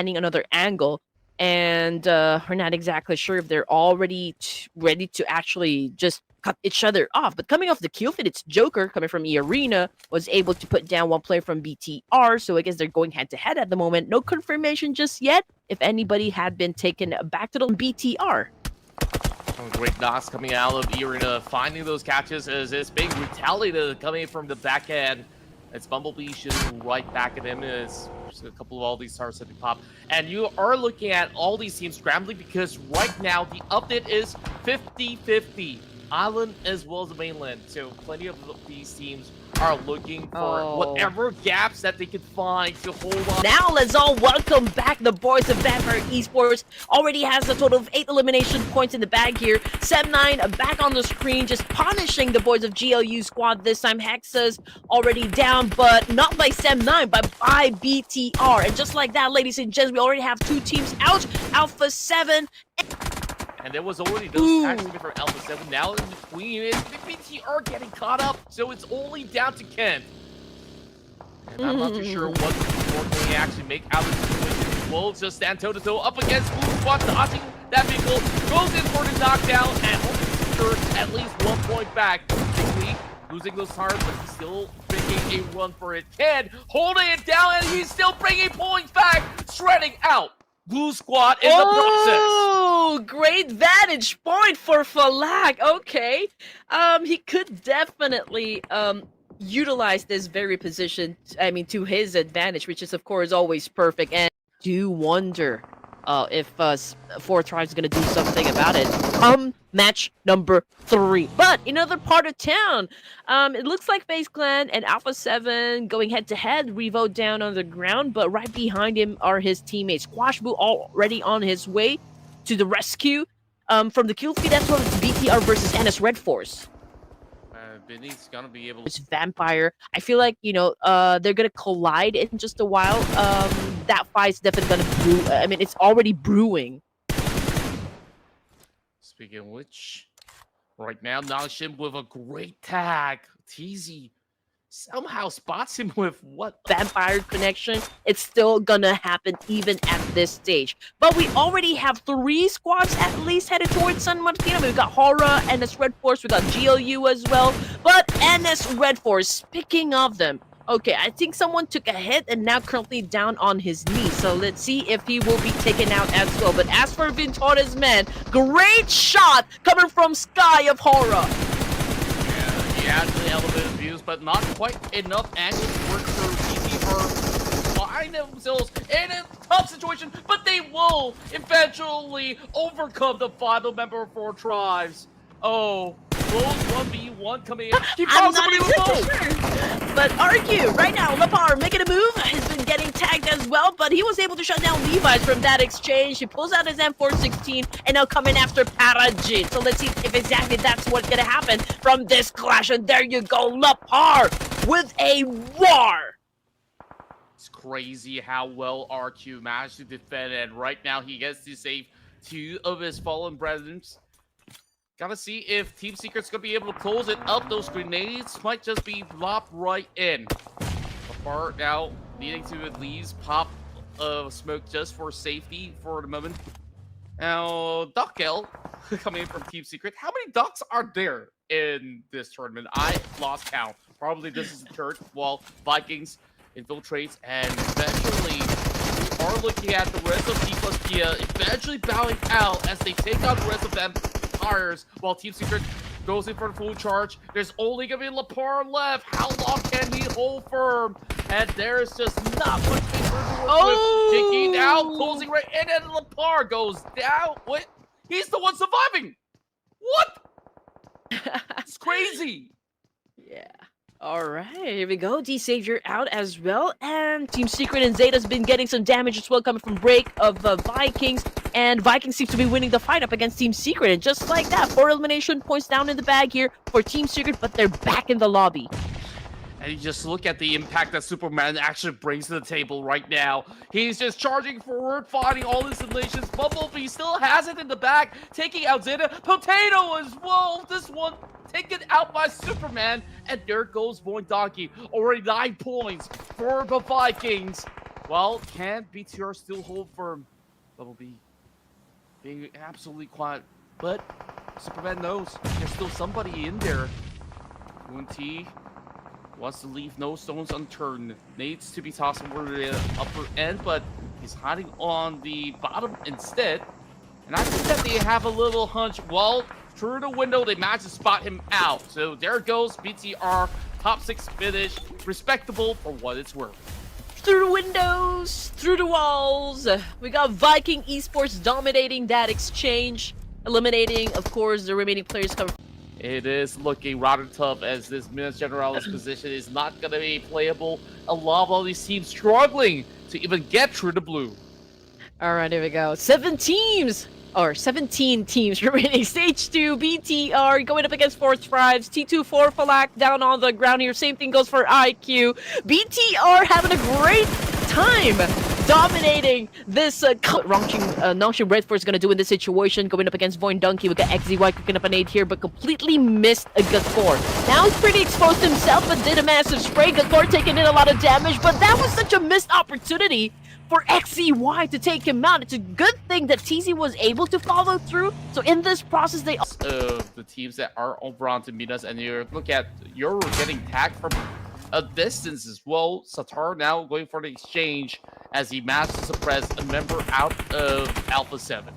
finding another angle, and we're not exactly sure if they're already ready to actually just cut each other off. But coming off the kill feed, it's Joker coming from E Arena was able to put down one player from BTR. So I guess they're going head to head at the moment. No confirmation just yet if anybody had been taken back to the BTR. Great knocks coming out of E Arena, finding those catches as it's being retaliated coming from the back end. It's Bumblebee shooting right back at him. It's just a couple of all these stars that pop. And you are looking at all these teams scrambling because right now the update is 50-50. Island as well as the mainland. So plenty of these teams are looking for whatever gaps that they can find to hold on. Now let's all welcome back the boys of Vampire Esports. Already has a total of 8 elimination points in the bag here. Sem9 back on the screen, just punishing the boys of GLU squad this time. Hexa's already down, but not by Sem9, but by BTR. And just like that, ladies and gents, we already have 2 teams out. Alpha 7. And there was already those packs coming from Alpha 7. Now in between it, the BTR getting caught up, so it's only down to Kent. And I'm not too sure what more can he actually make out of the situation. Wolves just stand toe-to-toe up against Blue Squad, dodging that vehicle, goes in for the knockdown, and hoping to secure at least 1 point back. Quickly losing those tires, but he's still making a run for it. Kent holding it down, and he's still bringing points back, shredding out Blue Squad in the process. Oh, great vantage point for Falak. Okay. He could definitely utilize this very position, to his advantage, which is, of course, always perfect. And do wonder if Four Tribes is going to do something about it. Match number 3. But in another part of town, it looks like FaZe Clan and Alpha 7 going head-to-head. Revo down on the ground, but right behind him are his teammates. Squashboo already on his way to the rescue from the kill feed. That's what it's BTR versus NS Red Force. Vinny's gonna be able to... It's Vampire. I feel like, they're gonna collide in just a while. That fight's definitely gonna brew. It's already brewing. Speaking of which, right now, Langsung with a great tag. TZ somehow spots him with what? Vampire connection. It's still gonna happen even at this stage. But we already have 3 squads at least headed towards San Martino. We've got Horror, NS Red Force, we got GLU as well. But NS Red Force, speaking of them, okay, I think someone took a hit and now currently down on his knee. So let's see if he will be taken out as well. But as for Vintora's man, great shot coming from Sky of Horror. He actually elevated views, but not quite enough angles to work for BTR to find themselves in a tough situation, but they will eventually overcome the final member of 4 Tribes. Oh, close 1v1 coming in. He found somebody with both. But argue right now, Lepar making a move. Has been getting tagged as well, but he was able to shut down Levi's from that exchange. He pulls out his M416 and now coming after Parajin. So let's see if exactly that's what's gonna happen from this clash. And there you go, Lepar with a war. It's crazy how well RQ managed to defend, and right now he gets to save 2 of his fallen brethren. Gotta see if Team Secret's gonna be able to close it up. Those grenades might just be lopped right in. Apart now, needing to at least pop smoke just for safety for the moment. Now, Duckel coming in from Team Secret. How many ducks are there in this tournament? I lost count. Probably this is the third. While Vikings infiltrates, and eventually we are looking at the rest of T+Kia eventually bowing out as they take out the rest of them. While Team Secret goes in for the full charge. There's only gonna be Lepar left. How long can he hold firm? And there's just not much paper to work with. Taking out, closing right, and then Lepar goes down. What? He's the one surviving. What? It's crazy. Yeah. All right, here we go. D-Savior out as well. And Team Secret and Zeta's been getting some damage as well coming from break of Vikings. And Vikings seems to be winning the fight up against Team Secret. And just like that, 4 elimination points down in the bag here for Team Secret, but they're back in the lobby. And you just look at the impact that Superman actually brings to the table right now. He's just charging forward, fighting all his eliminations. Bumblebee still has it in the back, taking out Zeta. Potato as well. This one taken out by Superman. And there goes Voin Donkey. Already 9 points for the Vikings. Well, can BTR still hold firm? Bumblebee being absolutely quiet, but Superman knows there's still somebody in there. T wants to leave no stones unturned. Needs to be tossed over the upper end, but he's hiding on the bottom instead. And I think that they have a little hunch. Well, through the window, they managed to spot him out. So there goes BTR, top 6 finish, respectable for what it's worth. Through the windows, through the walls, we got Viking Esports dominating that exchange, eliminating, of course, the remaining players coming. It is looking rather tough as this Minas Generalis position is not going to be playable. A lot of all these teams struggling to even get through the blue. All right, here we go. 17 teams remaining. Stage 2, BTR going up against Fourth Tribes. T2 for Falak down on the ground here. Same thing goes for IQ. BTR having a great time dominating this Langsung Red Force is going to do in this situation. Going up against Voin Donkey. We got XZY cooking up an 8 here, but completely missed a Gathor. Now he's pretty exposed himself, but did a massive spray. Gathor taking in a lot of damage, but that was such a missed opportunity for XZY to take him out. It's a good thing that TZ was able to follow through. So in this process, they the teams that are over onto Minas, and you look at you're getting tagged from a distance as well. Satar now going for the exchange as he managed to suppress a member out of Alpha 7.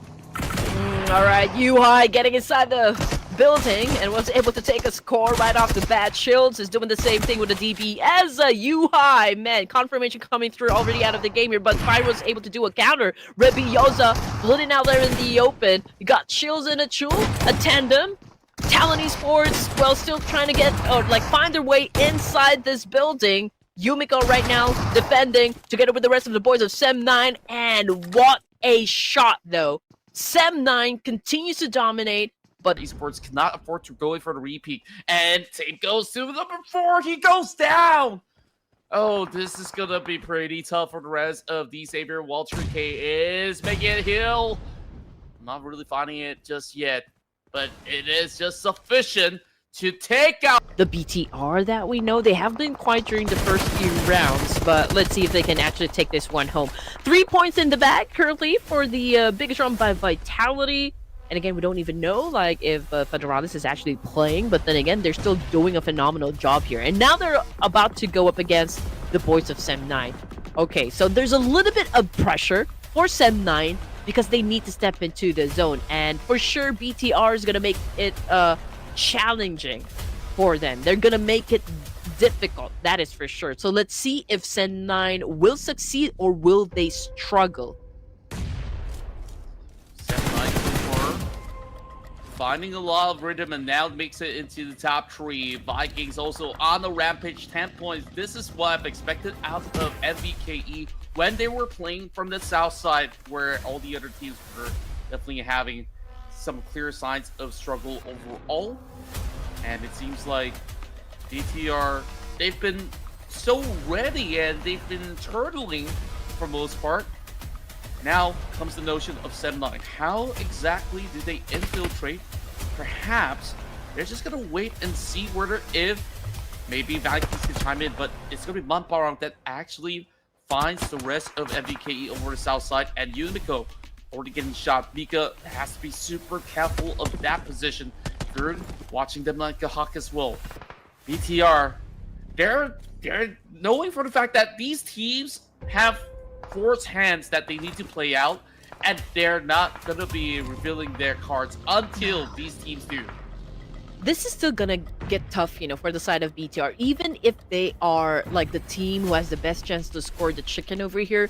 All right, Yuhai getting inside the building and was able to take a score right off the bat. Shields is doing the same thing with the DB as Yuhai. Man, confirmation coming through already out of the game here, but Fire was able to do a counter. Rebioza floating out there in the open. You got Shields and a Chul, a tandem. Talon Esports, well, still trying to get, or like find their way inside this building. Yumiko right now defending together with the rest of the boys of Sem9, and what a shot though. Sem9 continues to dominate, but Esports cannot afford to go in for the repeat. And tape goes to number 4. He goes down. Oh, this is going to be pretty tough for the rest of the Savior. Walter K is making it hill. Not really finding it just yet, but it is just sufficient to take out the BTR that we know. They have been quiet during the first few rounds, but let's see if they can actually take this one home. 3 points in the bag currently for the biggest round by Vitality. And again, we don't even know like if Federalis is actually playing, but then again, they're still doing a phenomenal job here. And now they're about to go up against the boys of Sem9. Okay, so there's a little bit of pressure for Sem9 because they need to step into the zone. And for sure, BTR is going to make it challenging for them. They're going to make it difficult, that is for sure. So let's see if Sem9 will succeed or will they struggle. Finding a lot of rhythm and now makes it into the top 3. Vikings also on the rampage, 10 points. This is what I've expected out of MVKE when they were playing from the south side, where all the other teams were definitely having some clear signs of struggle overall. And it seems like DTR, they've been so ready and they've been turtling for most part. Now comes the notion of Sem9. How exactly do they infiltrate? Perhaps they're just going to wait and see whether if maybe Vikings can chime in, but it's going to be Manparang that actually finds the rest of MVKE over the south side, and Yumiko already getting shot. Mika has to be super careful of that position. You're watching them like a hawk as well. BTR, they're knowing for the fact that these teams have force hands that they need to play out, and they're not going to be revealing their cards until these teams do. This is still gonna get tough, you know, for the side of BTR. Even if they are like the team who has the best chance to score the chicken over here,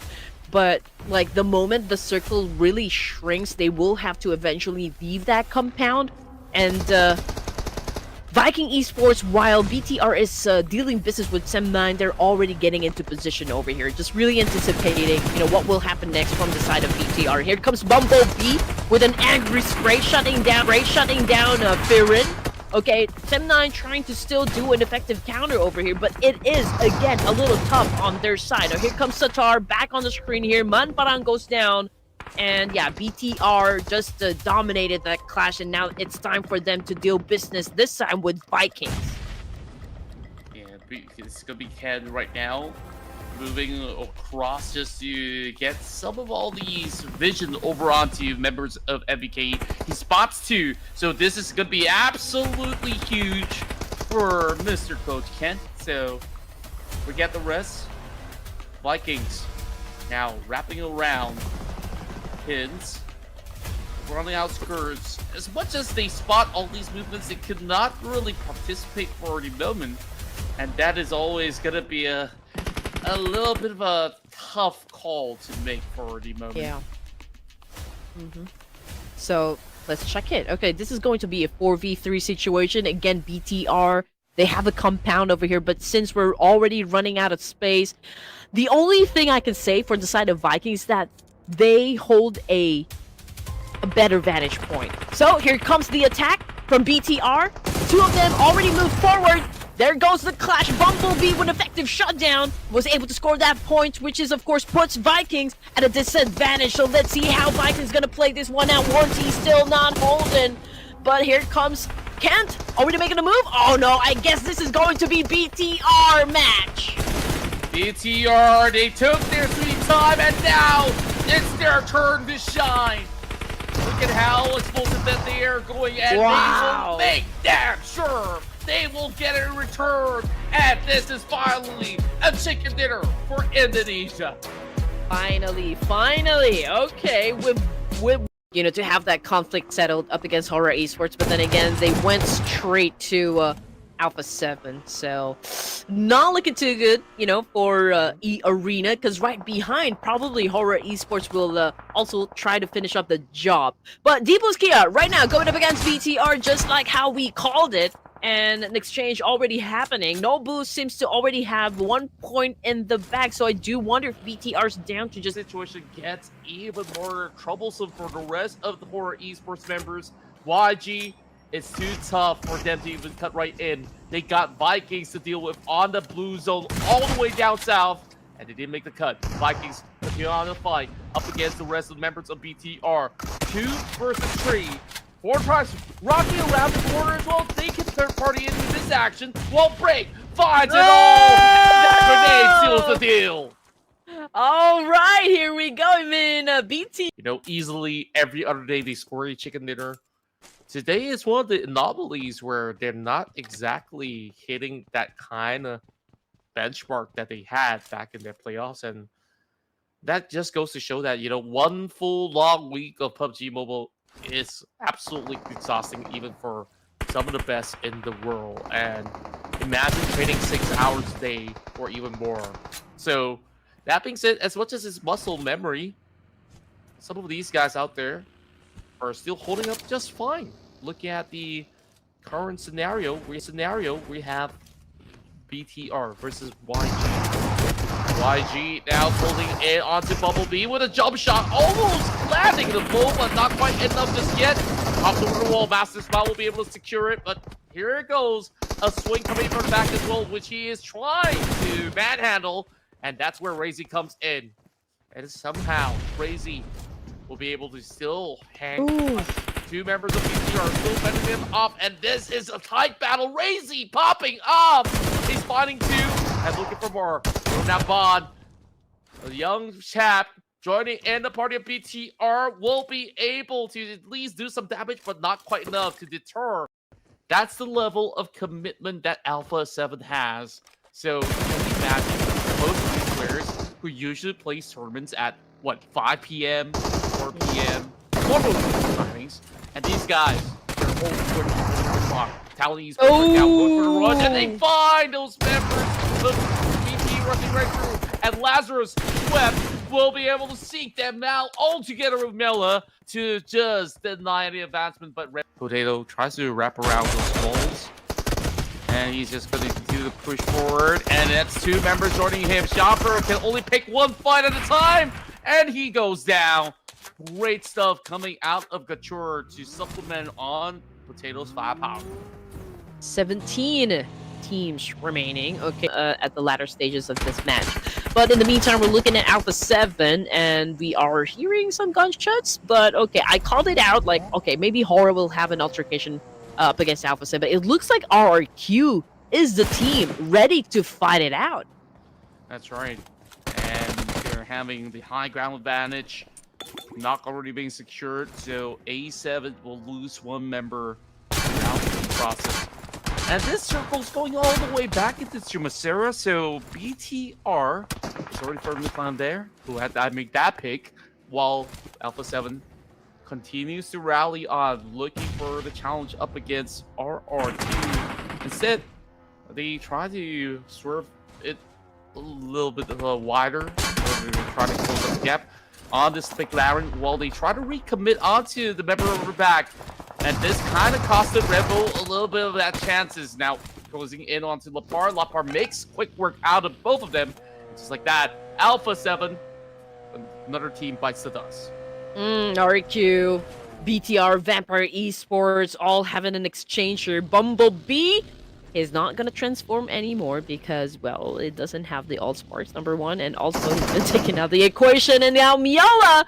but like the moment the circle really shrinks, they will have to eventually leave that compound. And Viking Esports, while BTR is dealing business with Sem9, they're already getting into position over here, just really anticipating, you know, what will happen next from the side of BTR. Here comes Bumblebee with an angry spray, shutting down Siaran. Okay, Sem9 trying to still do an effective counter over here, but it is, again, a little tough on their side. Now, here comes Satar back on the screen here. Manparang goes down. And yeah, BTR just dominated that clash, and now it's time for them to deal business, this time with Vikings. Yeah, it's going to be Ken right now moving across just to get some of all these vision over onto members of MBK. He spots 2, so this is going to be absolutely huge for Mr. Coach Kent. So we get the rest. Vikings now wrapping around pins, running outskirts. As much as they spot all these movements, they could not really participate for the moment, and that is always going to be a little bit of a tough call to make for the moment. Yeah. So let's check it. Okay, this is going to be a 4v3 situation. Again, BTR, they have a compound over here, but since we're already running out of space, the only thing I can say for the side of Vikings is that they hold a better vantage point. So here comes the attack from BTR. 2 of them already moved forward. There goes the clash. Bumblebee with effective shutdown was able to score that point, which is of course puts Vikings at a disadvantage. So let's see how Vikings gonna play this one out. Warranty still not holding, but here comes Kent already making a move. Oh no, I guess this is going to be BTR match. BTR, they took their sweet time, and now it's their turn to shine. Look at how explosive that they are going, and they will make damn sure they will get it in return. And this is finally a chicken dinner for Indonesia. Finally, okay, with to have that conflict settled up against Horror Esports, but then again, they went straight to Alpha 7, so not looking too good, for E-Arena, because right behind, probably Horror Esports will also try to finish up the job. But Deepos Kia, right now, going up against BTR, just like how we called it, and an exchange already happening. Nobu seems to already have 1 point in the bag, so I do wonder if BTR's down to just... Situation gets even more troublesome for the rest of the Horror Esports members. YG, it's too tough for them to even cut right in. They got Vikings to deal with on the blue zone all the way down south, and they didn't make the cut. Vikings continue on the fight up against the rest of the members of BTR. 2 versus 3. Four tries rocking around the corner as well. They can third party into this action. Won't break. Finds it all. That grenade seals the deal. All right, here we go. I mean, BT. Easily every other day they score a chicken dinner. Today is one of the anomalies where they're not exactly hitting that kind of benchmark that they had back in their playoffs, and that just goes to show that one full long week of PUBG Mobile is absolutely exhausting, even for some of the best in the world. And imagine training 6 hours a day or even more. So that being said, as much as it's muscle memory, some of these guys out there are still holding up just fine. Looking at the current scenario, we have BTR versus YG. YG now holding in onto Bumblebee with a jump shot, almost landing the blow, but not quite enough just yet. Pops over the wall, Master Smile will be able to secure it, but here it goes. A swing coming from the back as well, which he is trying to manhandle, and that's where Razy comes in. And somehow, Razy will be able to still hang. Ooh. 2 members of BT are still fending him off, and this is a tight battle. Razy popping up. He's finding 2 and looking for more. Now Bond, a young chap joining in the party of BTR, will be able to at least do some damage, but not quite enough to deter. That's the level of commitment that Alpha 7 has. So can you imagine most of these players who usually play tournaments at 5 p.m., 4 p.m., one of those timings, and these guys, they're all quick clock. Talon going for the run, and they find those members of BP rushing right through, and Lazarus Webb will be able to seek them out all together with Mela to just deny any advancement, but Red Potato tries to wrap around those walls, and he's just going to continue to push forward, and that's 2 members joining him. Shopper can only pick 1 fight at a time, and he goes down. Great stuff coming out of Couture to supplement on Potato's firepower. 17 teams remaining, okay, at the latter stages of this match. But in the meantime, we're looking at Alpha 7, and we are hearing some gunshots, but okay, I called it out, like, okay, maybe Horror will have an altercation up against Alpha 7, but it looks like RRQ is the team ready to fight it out. That's right. having the high ground advantage. Knock already being secured, so A7 will lose one member throughout the process. And this circle's going all the way back into Chumasera, so BTR is already firmly found there, who had to make that pick, while Alpha 7 continues to rally on, looking for the challenge up against RR2. Instead, they try to swerve it a little bit wider, or try to close up the gap on this McLaren while they try to recommit onto the member over back. And this kind of costed Red Bull a little bit of that chances. Now closing in onto Lapar. Lapar makes quick work out of both of them. Just like that, Alpha 7, another team bites the dust. RQ, BTR, Vampire Esports, all having an exchange here. Bumblebee is not going to transform anymore because, well, it doesn't have the alt sparks, number one, and also he's been taking out the equation, and now Miola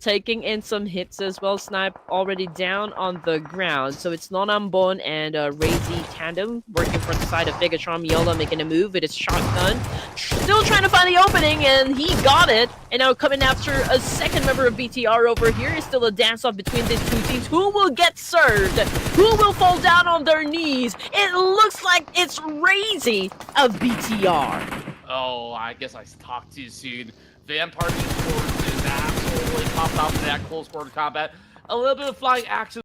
taking in some hits as well. Snipe already down on the ground, so it's Nonambon and Razy tandem working from the side of Bigatron. Miola making a move with his shotgun, still trying to find the opening, and he got it. And now coming after a second member of BTR over here is still a dance-off between these two teams. Who will get served? Who will fall down on their knees? It looks like it's Razy of BTR. Oh, I guess I talked too soon. Vampire Esports is absolutely popped off in that close quarter combat. A little bit of flying action